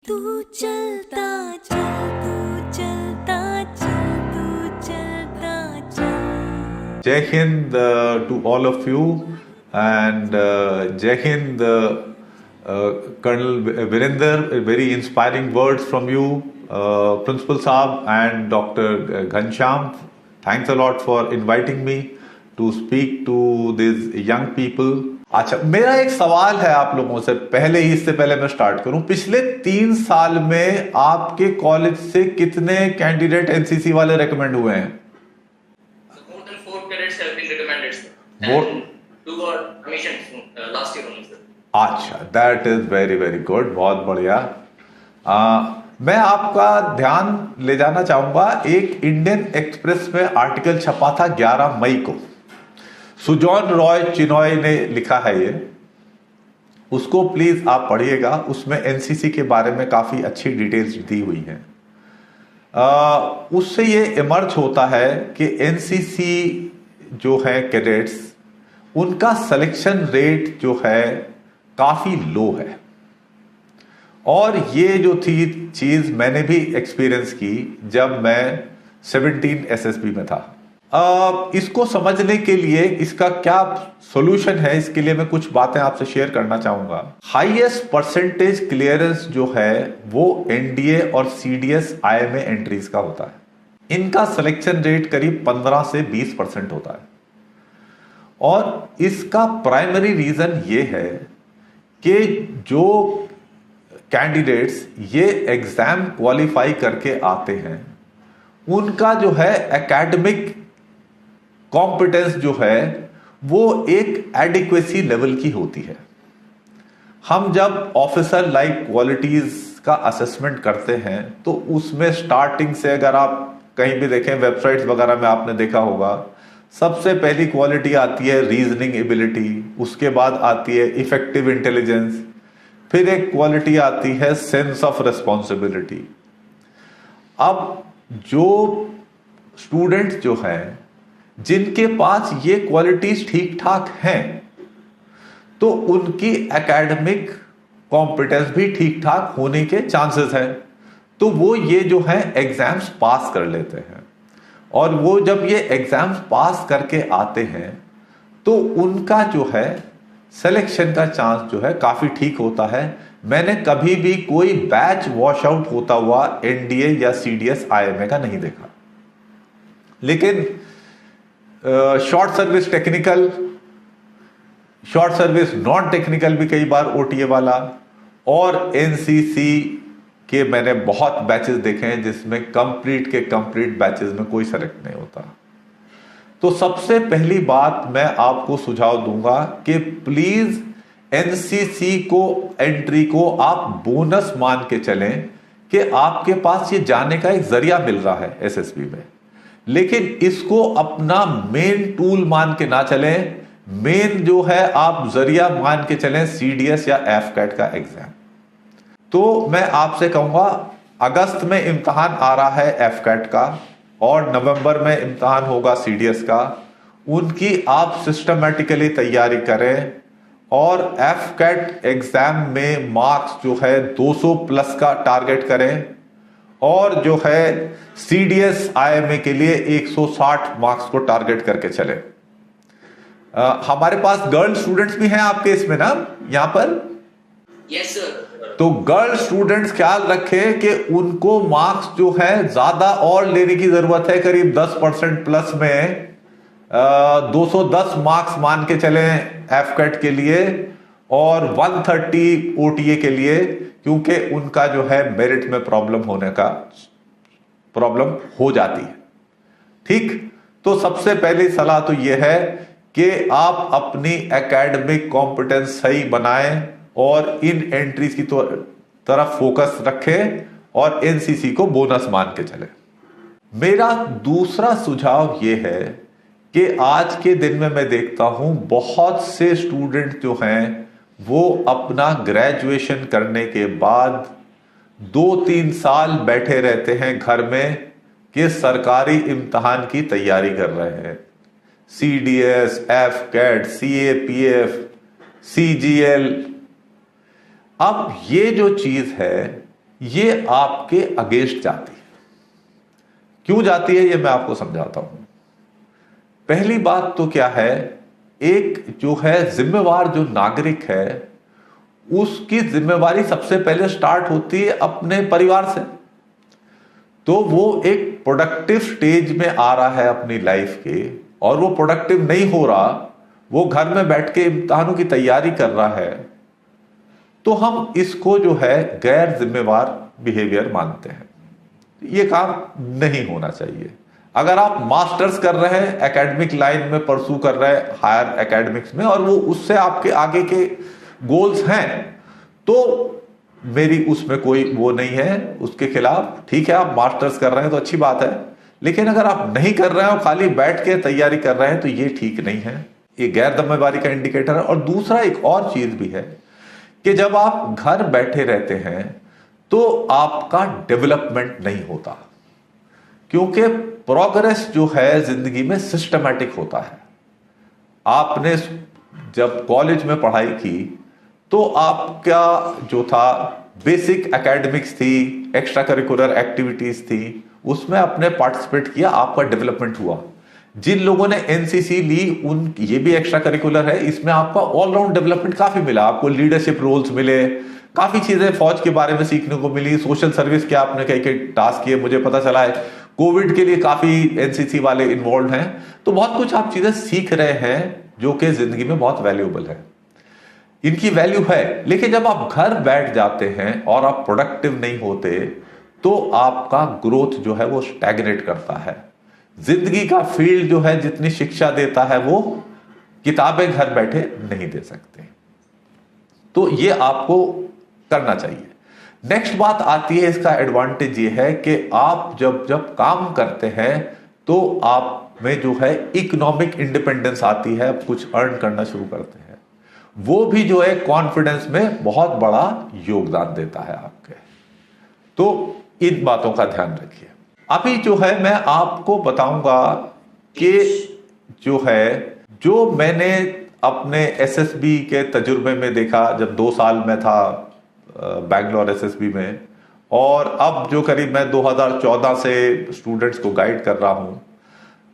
तू चलता चल, तू चलता चल, तू चलता चल। Jai Hind to all of you and Jai Hind Colonel Virender, very inspiring words from you, Principal Saab and Dr. Ghanshyam. Thanks a lot for inviting me to speak to these young people. अच्छा, मेरा एक सवाल है आप लोगों से, पहले ही इससे पहले मैं स्टार्ट करूं, पिछले 3 साल में आपके कॉलेज से कितने कैंडिडेट एनसीसी वाले रेकमेंड हुए हैं? More than 4 cadets have been recommended, sir. More? And 2 got commissioned last year only, sir. अच्छा, that is very very good, बहुत बढ़िया। मैं आपका ध्यान ले जाना चाहूंगा, एक इंडियन एक्सप्रेस में आर्टिकल छपा था 11 मई को, सुजॉन रॉय चिनॉय ने लिखा है ये, उसको प्लीज आप पढ़िएगा। उसमें एनसीसी के बारे में काफी अच्छी डिटेल्स दी हुई हैं। उससे ये इमर्ज होता है कि एनसीसी जो है कैडेट्स, उनका सिलेक्शन रेट जो है काफी लो है। और ये जो थी चीज मैंने भी एक्सपीरियंस की जब मैं 17 एसएसबी में था। इसको समझने के लिए इसका क्या सॉल्यूशन है, इसके लिए मैं कुछ बातें आपसे शेयर करना चाहूंगा। हाईएस्ट परसेंटेज क्लियरेंस जो है वो एनडीए और सीडीएस आईएमए एंट्रीज का होता है। इनका सिलेक्शन रेट करीब 15 से 20% होता है। और इसका प्राइमरी रीजन ये है कि जो कैंडिडेट्स ये एग्जाम क्वालिफाई करके आते हैं, उनका जो है एकेडमिक कॉम्पिटेंस जो है वो एक एडिक्वेसी लेवल की होती है। हम जब ऑफिसर लाइक क्वालिटीज का असेसमेंट करते हैं तो उसमें स्टार्टिंग से अगर आप कहीं भी देखें, वेबसाइट्स वगैरह में आपने देखा होगा, सबसे पहली क्वालिटी आती है रीजनिंग एबिलिटी, उसके बाद आती है इफेक्टिव इंटेलिजेंस, फिर एक क्वालिटी आती है सेंस ऑफ रिस्पॉन्सिबिलिटी। अब जो स्टूडेंट जो हैं जिनके पास ये क्वालिटीज ठीक ठाक हैं, तो उनकी एकेडमिक कॉम्पिटेंस भी ठीक ठाक होने के चांसेस हैं, तो वो ये जो है एग्जाम्स पास कर लेते हैं। और वो जब ये एग्जाम्स पास करके आते हैं तो उनका जो है सिलेक्शन का चांस जो है काफी ठीक होता है। मैंने कभी भी कोई बैच वॉश आउट होता हुआ एनडीए या सीडीएस आईएमए का नहीं देखा। लेकिन short service technical, short service non technical भी कई बार ओटीए वाला, और एनसीसी के मैंने बहुत बैचेस देखे हैं जिसमें कंप्लीट के कंप्लीट बैचेस में कोई सेलेक्ट नहीं होता। तो सबसे पहली बात मैं आपको सुझाव दूंगा कि प्लीज एनसीसी को एंट्री को आप बोनस मान के चलें कि आपके पास ये जाने का एक जरिया मिल रहा है एसएसबी में, लेकिन इसको अपना मेन टूल मान के ना चलें। मेन जो है आप जरिया मान के चलें सीडीएस या एफकैट का एग्जाम। तो मैं आपसे कहूंगा, अगस्त में इम्तहान आ रहा है एफकैट का और नवंबर में इम्तहान होगा सीडीएस का। उनकी आप सिस्टमैटिकली तैयारी करें और एफकैट एग्जाम में मार्क्स जो है 200 प्लस का टारगेट करें, और जो है सीडीएस आईएमए के लिए 160 मार्क्स को टारगेट करके चले। हमारे पास गर्ल स्टूडेंट्स भी हैं आपके इसमें ना, यहां पर? Yes, sir. तो गर्ल स्टूडेंट्स ख्याल रखें कि उनको मार्क्स जो है ज्यादा और लेने की जरूरत है। करीब 10% प्लस में 210 मार्क्स मान के चलें एफकैट के लिए और 130 ओटीए के लिए, क्योंकि उनका जो है मेरिट में प्रॉब्लम हो जाती है। ठीक, तो सबसे पहली सलाह तो यह है कि आप अपनी एकेडमिक कॉम्पिटेंस सही बनाएं और इन एंट्रीज की तरफ फोकस रखें और एनसीसी को बोनस मान के चलें। मेरा दूसरा सुझाव यह है कि आज के दिन में मैं देखता हूं बहुत से स्टूडेंट जो हैं वो अपना ग्रेजुएशन करने के बाद 2-3 साल बैठे रहते हैं घर में कि सरकारी इम्तहान की तैयारी कर रहे हैं। CDS, AFCAT, CAPF, CGL. अब ये जो चीज है ये आपके अगेंस्ट जाती है। क्यों जाती है ये मैं आपको समझाता हूं। पहली बात तो क्या है, एक जो है जिम्मेवार जो नागरिक है उसकी जिम्मेवारी सबसे पहले स्टार्ट होती है अपने परिवार से। तो वो एक प्रोडक्टिव स्टेज में आ रहा है अपनी लाइफ के, और वो प्रोडक्टिव नहीं हो रहा, वो घर में बैठ के इम्तिहानों की तैयारी कर रहा है, तो हम इसको जो है गैर जिम्मेवार बिहेवियर मानते हैं। ये काम नहीं होना चाहिए। अगर आप मास्टर्स कर रहे हैं, एकेडमिक लाइन में परसू कर रहे हैं हायर एकेडमिक्स में, और वो उससे आपके आगे के गोल्स हैं, तो मेरी उसमें कोई वो नहीं है उसके खिलाफ। ठीक है, आप मास्टर्स कर रहे हैं तो अच्छी बात है, लेकिन अगर आप नहीं कर रहे हैं और खाली बैठ के तैयारी कर रहे हैं तो ये ठीक नहीं है, ये गैर जिम्मेवारी का इंडिकेटर है। और दूसरा एक और चीज भी है कि जब आप घर बैठे रहते हैं तो आपका डेवलपमेंट नहीं होता, क्योंकि प्रोग्रेस जो है जिंदगी में सिस्टमैटिक होता है। आपने जब कॉलेज में पढ़ाई की तो आपका जो था बेसिक एकेडमिक्स थी, एक्स्ट्रा करिकुलर एक्टिविटीज थी, उसमें आपने पार्टिसिपेट किया, आपका डेवलपमेंट हुआ। जिन लोगों ने एनसीसी ली उन ये भी एक्स्ट्रा करिकुलर है, इसमें आपका ऑलराउंड डेवलपमेंट काफी मिला, आपको लीडरशिप रोल्स मिले, काफी चीजें फौज के बारे में सीखने को मिली, सोशल सर्विस के आपने कई कई टास्क किए, मुझे पता चला है कोविड के लिए काफी एनसीसी वाले इन्वॉल्व हैं। तो बहुत कुछ आप चीजें सीख रहे हैं जो कि जिंदगी में बहुत वैल्यूएबल है, इनकी वैल्यू है। लेकिन जब आप घर बैठ जाते हैं और आप प्रोडक्टिव नहीं होते तो आपका ग्रोथ जो है वो स्टैग्नेट करता है। जिंदगी का फील्ड जो है जितनी शिक्षा देता है वो किताबें घर बैठे नहीं दे सकते। तो ये आपको करना चाहिए। नेक्स्ट बात आती है, इसका एडवांटेज ये है कि आप जब काम करते हैं तो आप में जो है इकोनॉमिक इंडिपेंडेंस आती है, कुछ अर्न करना शुरू करते हैं, वो भी जो है कॉन्फिडेंस में बहुत बड़ा योगदान देता है आपके। तो इन बातों का ध्यान रखिए। अभी जो है मैं आपको बताऊंगा कि जो मैंने अपने एसएसबी के तजुर्बे में देखा, जब 2 साल में था बैंगलोर एसएसबी में, और अब जो करीब मैं 2014 से स्टूडेंट्स को गाइड कर रहा हूं,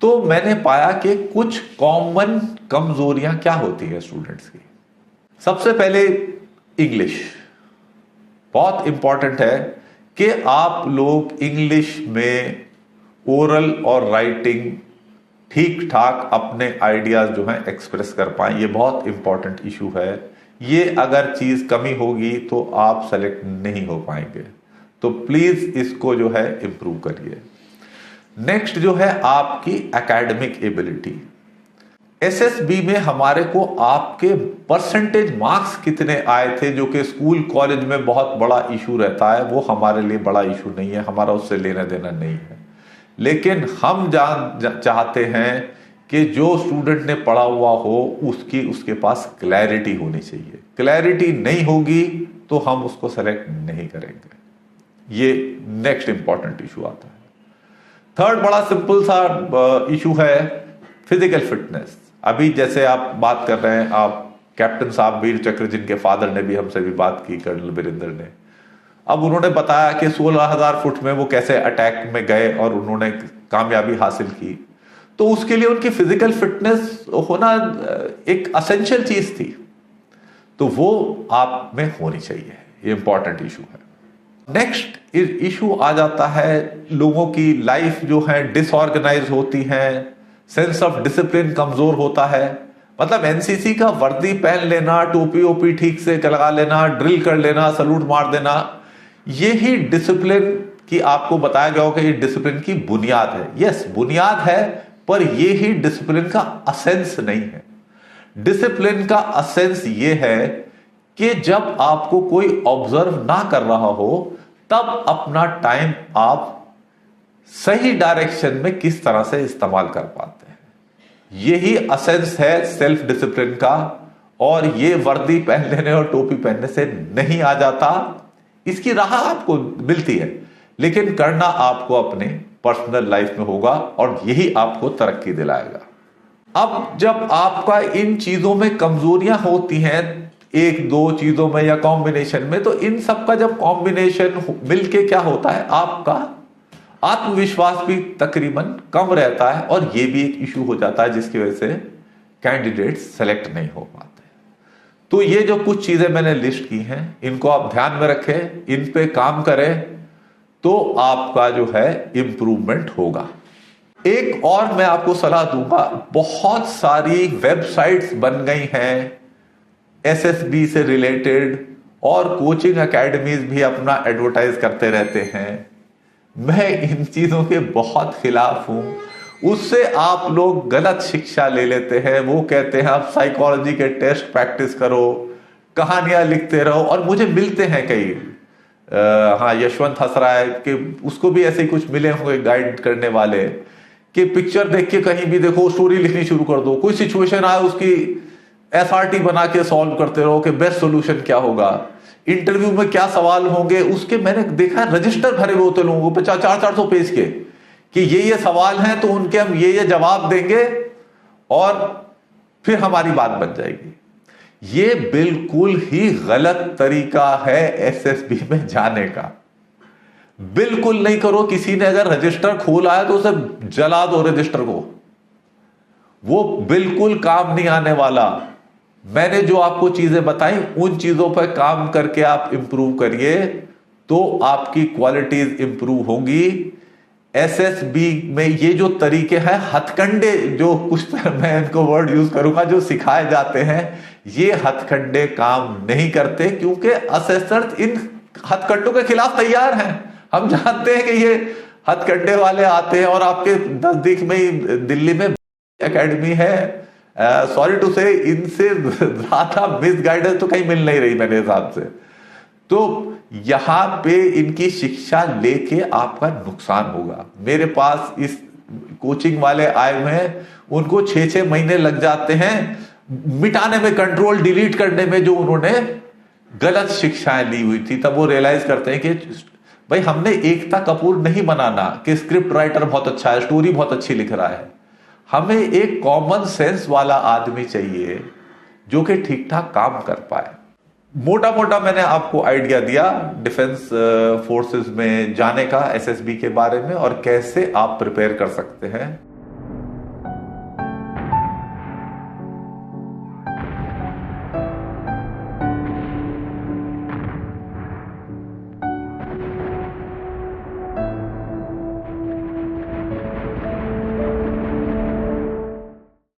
तो मैंने पाया कि कुछ कॉमन कमजोरियां क्या होती है स्टूडेंट्स की। सबसे पहले इंग्लिश बहुत इंपॉर्टेंट है कि आप लोग इंग्लिश में ओरल और राइटिंग ठीक ठाक अपने आइडियाज जो हैं एक्सप्रेस कर पाएं। ये बहुत इंपॉर्टेंट इशू है। ये अगर चीज कमी होगी तो आप सेलेक्ट नहीं हो पाएंगे, तो प्लीज इसको जो है इंप्रूव करिए। नेक्स्ट जो है आपकी एकेडमिक एबिलिटी। एसएसबी में हमारे को आपके परसेंटेज मार्क्स कितने आए थे, जो कि स्कूल कॉलेज में बहुत बड़ा इशू रहता है, वो हमारे लिए बड़ा इशू नहीं है, हमारा उससे लेना देना नहीं है। लेकिन हम चाहते हैं कि जो स्टूडेंट ने पढ़ा हुआ हो उसके पास क्लैरिटी होनी चाहिए। क्लैरिटी नहीं होगी तो हम उसको सेलेक्ट नहीं करेंगे। ये नेक्स्ट इंपॉर्टेंट इशू आता है। थर्ड बड़ा सिंपल सा इशू है फिजिकल फिटनेस। अभी जैसे आप बात कर रहे हैं, आप कैप्टन साहब वीर चक्र, जिनके फादर ने भी हमसे भी बात की, कर्नल वीरेंद्र ने, अब उन्होंने बताया कि 16,000 फुट में वो कैसे अटैक में गए और उन्होंने कामयाबी हासिल की। तो उसके लिए उनकी फिजिकल फिटनेस होना एक असेंशियल चीज थी, तो वो आप में होनी चाहिए। ये इंपॉर्टेंट इशू है। नेक्स्ट इशू आ जाता है, लोगों की लाइफ जो है डिसऑर्गेनाइज होती है, सेंस ऑफ डिसिप्लिन कमजोर होता है। मतलब एनसीसी का वर्दी पहन लेना, टोपी ओपी ठीक से लगा लेना, ड्रिल कर लेना, सलूट मार देना, ये ही डिसिप्लिन की आपको बताया गया होगा, ये डिसिप्लिन की बुनियाद है। यस, बुनियाद है, पर ये ही डिसिप्लिन का असेंस नहीं है। डिसिप्लिन का असेंस ये है कि जब आपको कोई ऑब्जर्व ना कर रहा हो तब अपना टाइम आप सही डायरेक्शन में किस तरह से इस्तेमाल कर पाते हैं। यही असेंस है सेल्फ डिसिप्लिन का, और ये वर्दी पहन लेने और टोपी पहनने से नहीं आ जाता। इसकी राह आपको मिलती है, लेकिन करना आपको अपने पर्सनल लाइफ में होगा, और यही आपको तरक्की दिलाएगा। अब जब आपका इन चीजों में कमजोरियां होती हैं, एक दो चीजों में या कॉम्बिनेशन में, तो इन सब का जब कॉम्बिनेशन मिलके क्या होता है, आपका आत्मविश्वास भी तकरीबन कम रहता है और ये भी एक इशू हो जाता है जिसकी वजह से कैंडिडेट्स सेलेक्ट नहीं हो पाते। तो ये जो कुछ चीजें मैंने लिस्ट की हैं, इनको आप ध्यान में रखें, इन पे काम करें तो आपका जो है इंप्रूवमेंट होगा। एक और मैं आपको सलाह दूंगा, बहुत सारी वेबसाइट्स बन गई हैं एसएसबी से रिलेटेड और कोचिंग एकेडमीज भी अपना एडवर्टाइज करते रहते हैं। मैं इन चीजों के बहुत खिलाफ हूं। उससे आप लोग गलत शिक्षा ले लेते हैं। वो कहते हैं आप साइकोलॉजी के टेस्ट प्रैक्टिस करो, कहानियां लिखते रहो, और मुझे मिलते हैं कई, हाँ यशवंत हंस रहा है कि उसको भी ऐसे ही कुछ मिले होंगे गाइड करने वाले, कि पिक्चर देख के कहीं भी देखो स्टोरी लिखनी शुरू कर दो, कोई सिचुएशन आए उसकी एसआरटी बना के सॉल्व करते रहो कि बेस्ट सोल्यूशन क्या होगा, इंटरव्यू में क्या सवाल होंगे उसके। मैंने देखा रजिस्टर भरे हुए होते लोगों पे 400 पेज के, कि ये सवाल हैं तो उनके हम ये जवाब देंगे और फिर हमारी बात बन जाएगी। ये बिल्कुल ही गलत तरीका है एसएसबी में जाने का। बिल्कुल नहीं करो। किसी ने अगर रजिस्टर खोला है तो उसे जला दो रजिस्टर को, वो बिल्कुल काम नहीं आने वाला। मैंने जो आपको चीजें बताई उन चीजों पर काम करके आप इंप्रूव करिए तो आपकी क्वालिटीज इंप्रूव होंगी। एसएसबी में ये जो तरीके हैं, हथकंडे जो कुछ मैं इनको वर्ड यूज करूंगा, जो सिखाए जाते हैं, ये हथकंडे काम नहीं करते, क्योंकि असेसर्स इन हथकंडों के खिलाफ तैयार हैं। हम जानते हैं कि ये हथकंडे वाले आते हैं और आपके नजदीक में ही दिल्ली में एकेडमी है, सॉरी टू से, इनसे ज्यादा मिस गाइडेंस तो कहीं मिल नहीं रही मेरे हिसाब से। तो यहां पे इनकी शिक्षा लेके आपका नुकसान होगा। मेरे पास इस कोचिंग वाले आए हुए हैं, उनको 6-6 महीने लग जाते हैं मिटाने में, कंट्रोल डिलीट करने में जो उन्होंने गलत शिक्षाएं ली हुई थी। तब वो रियलाइज करते हैं कि भाई हमने एकता कपूर नहीं बनाना कि स्क्रिप्ट राइटर बहुत अच्छा है, स्टोरी बहुत अच्छी लिख रहा है। हमें एक कॉमन सेंस वाला आदमी चाहिए जो कि ठीक ठाक काम कर पाए। मोटा मोटा मैंने आपको आइडिया दिया डिफेंस फोर्सेस में जाने का, एसएसबी के बारे में, और कैसे आप प्रिपेयर कर सकते हैं।